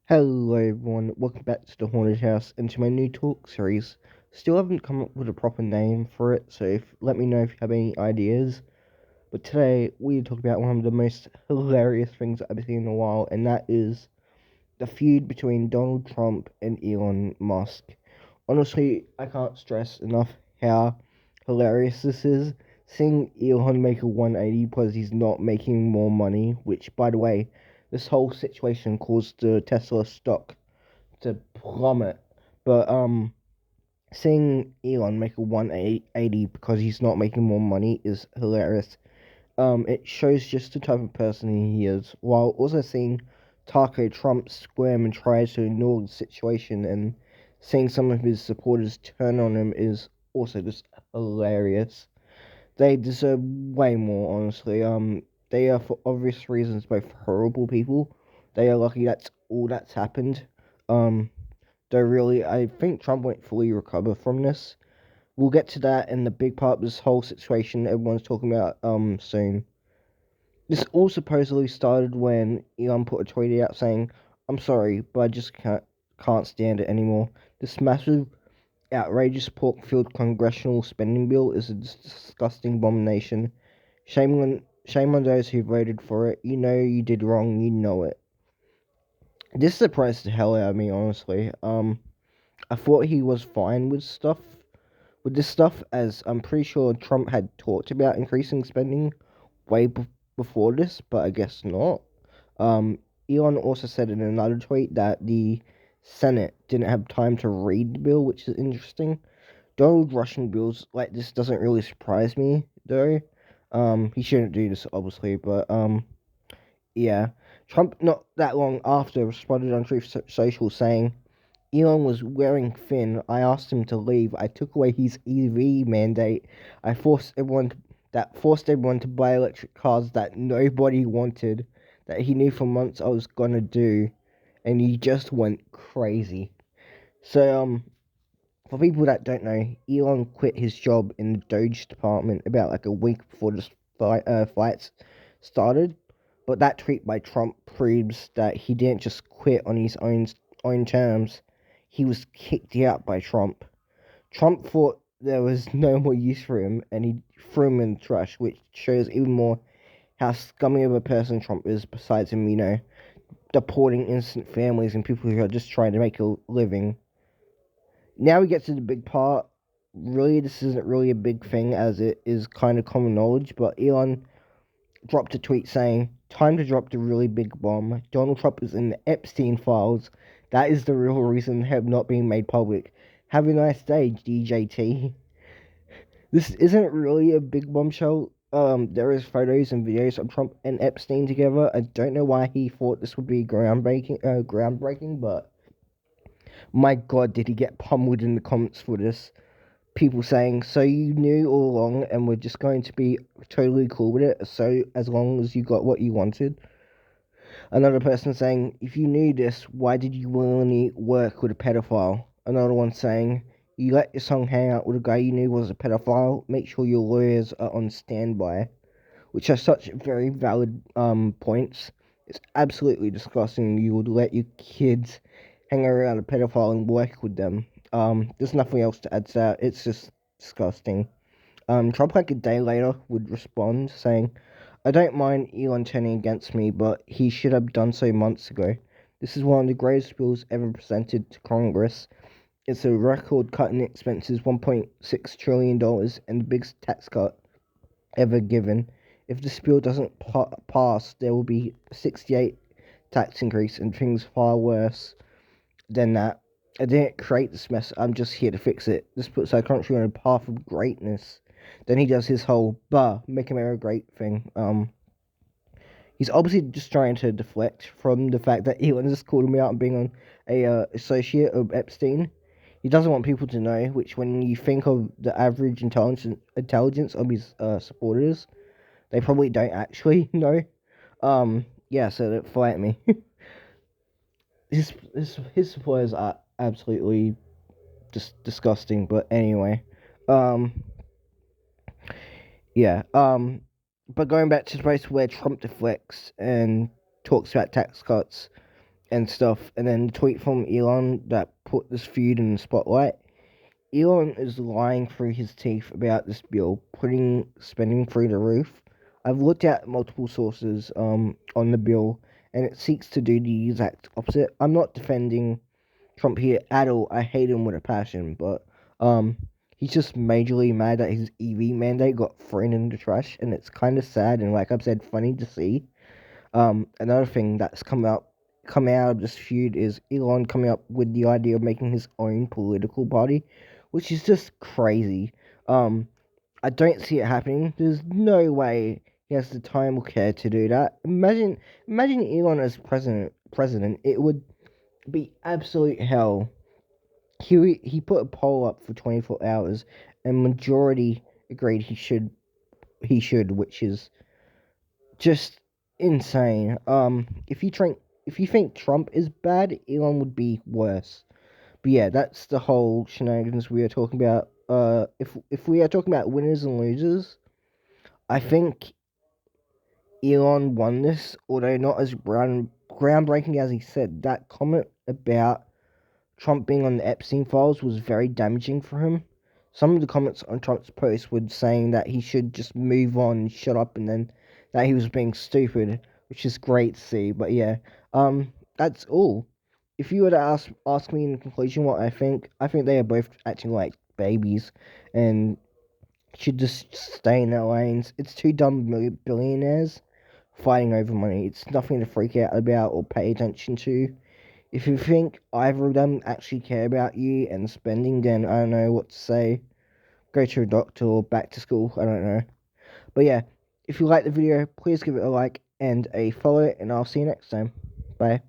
Hello everyone, welcome back to the Haunted House and to my new talk series. Still haven't come up with a proper name for it, so let me know if you have any ideas. But today we talk about one of the most hilarious things I've seen in a while, and that is the feud between Donald Trump and Elon Musk. Honestly, I can't stress enough how hilarious this is. Seeing Elon make a 180 because he's not making more money, which, by the way, this whole situation caused the Tesla stock to plummet. But seeing Elon make a 180 because he's not making more money is hilarious. It shows just the type of person he is, while also seeing Taco Trump squirm and try to ignore the situation, and seeing some of his supporters turn on him is also just hilarious. They deserve way more, honestly. They are, for obvious reasons, both horrible people. They are lucky that's all that's happened. Um, Though really, I think Trump won't fully recover from this. We'll get to that in the big part of this whole situation everyone's talking about soon. This all supposedly started when Elon put a tweet out saying, "I'm sorry, but I just can't stand it anymore. This massive, outrageous pork-filled congressional spending bill is a disgusting abomination. Shame on those who voted for it. You know you did wrong. You know it." This surprised the hell out of me, honestly. I thought he was fine with this stuff, as I'm pretty sure Trump had talked about increasing spending way before this, but I guess not. Um, Elon also said in another tweet that the Senate didn't have time to read the bill, which is interesting. Donald rushing bills like this doesn't really surprise me, though. He shouldn't do this, obviously, but yeah. Trump, not that long after, responded on Truth Social saying, Elon was wearing thin. I asked him to leave. I took away his EV mandate. I forced everyone to buy electric cars that nobody wanted, that he knew for months I was gonna do, and he just went crazy. So for people that don't know, Elon quit his job in the Doge department about like a week before the fights started. But that tweet by Trump proves that he didn't just quit on his own terms. He was kicked out by Trump. Trump thought there was no more use for him, and he threw him in the trash, which shows even more how scummy of a person Trump is. Besides him, deporting innocent families and people who are just trying to make a living. Now we get to the big part. Really, this isn't really a big thing, as it is kind of common knowledge, but Elon dropped a tweet saying, "Time to drop the really big bomb. Donald Trump is in the Epstein files. That is the real reason they have not been made public. Have a nice day, DJT." This isn't really a big bombshell. There is photos and videos of Trump and Epstein together. I don't know why he thought this would be groundbreaking, but my God, did he get pummeled in the comments for this? People saying, "So you knew all along and were just going to be totally cool with it, so as long as you got what you wanted." Another person saying, "If you knew this, why did you willingly work with a pedophile?" Another one saying, "You let your son hang out with a guy you knew was a pedophile. Make sure your lawyers are on standby." Which are such very valid points. It's absolutely disgusting you would let your kids hang around a pedophile and work with them. There's nothing else to add to that. It's just disgusting. Trump, like a day later, would respond saying, "I don't mind Elon turning against me, but he should have done so months ago. This is one of the greatest bills ever presented to Congress. It's a record cut in expenses, $1.6 trillion, and the biggest tax cut ever given. If this bill doesn't pass, there will be 68 tax increase and things far worse than that. I didn't create this mess. I'm just here to fix it. This puts our country on a path of greatness." Then he does his whole "make America great" thing. He's obviously just trying to deflect from the fact that Elon just called him out and being on a associate of Epstein. He doesn't want people to know, which when you think of the average intelligence of his supporters, they probably don't actually know. Yeah, so don't fight me. His supporters are absolutely just disgusting. But anyway, um, yeah. But going back to the place where Trump deflects and talks about tax cuts, and stuff. And then the tweet from Elon that put this feud in the spotlight. Elon is lying through his teeth about this bill, putting spending through the roof. I've looked at multiple sources on the bill, and it seeks to do the exact opposite. I'm not defending Trump here at all. I hate him with a passion, but he's just majorly mad that his EV mandate got thrown in the trash, and it's kind of sad and, like I've said, funny to see. Another thing that's come out of this feud is Elon coming up with the idea of making his own political party, which is just crazy. Um, I don't see it happening. There's no way he has the time or care to do that. Imagine Elon as president. President, it would be absolute hell. He put a poll up for 24 hours, and majority agreed he should, which is just insane. If you think Trump is bad, Elon would be worse. But yeah, that's the whole shenanigans we are talking about. If we are talking about winners and losers, I think Elon won this, although not as groundbreaking as he said. That comment about Trump being on the Epstein files was very damaging for him. Some of the comments on Trump's post were saying that he should just move on, shut up, and then that he was being stupid, which is great to see. But yeah, that's all. If you were to ask me in conclusion what I think they are both acting like babies, and should just stay in their lanes. It's two dumb billionaires fighting over money. It's nothing to freak out about or pay attention to. If you think either of them actually care about you and spending, then I don't know what to say. Go to a doctor or back to school. I don't know. But yeah, if you like the video, please give it a like and a follow, and I'll see you next time. Bye.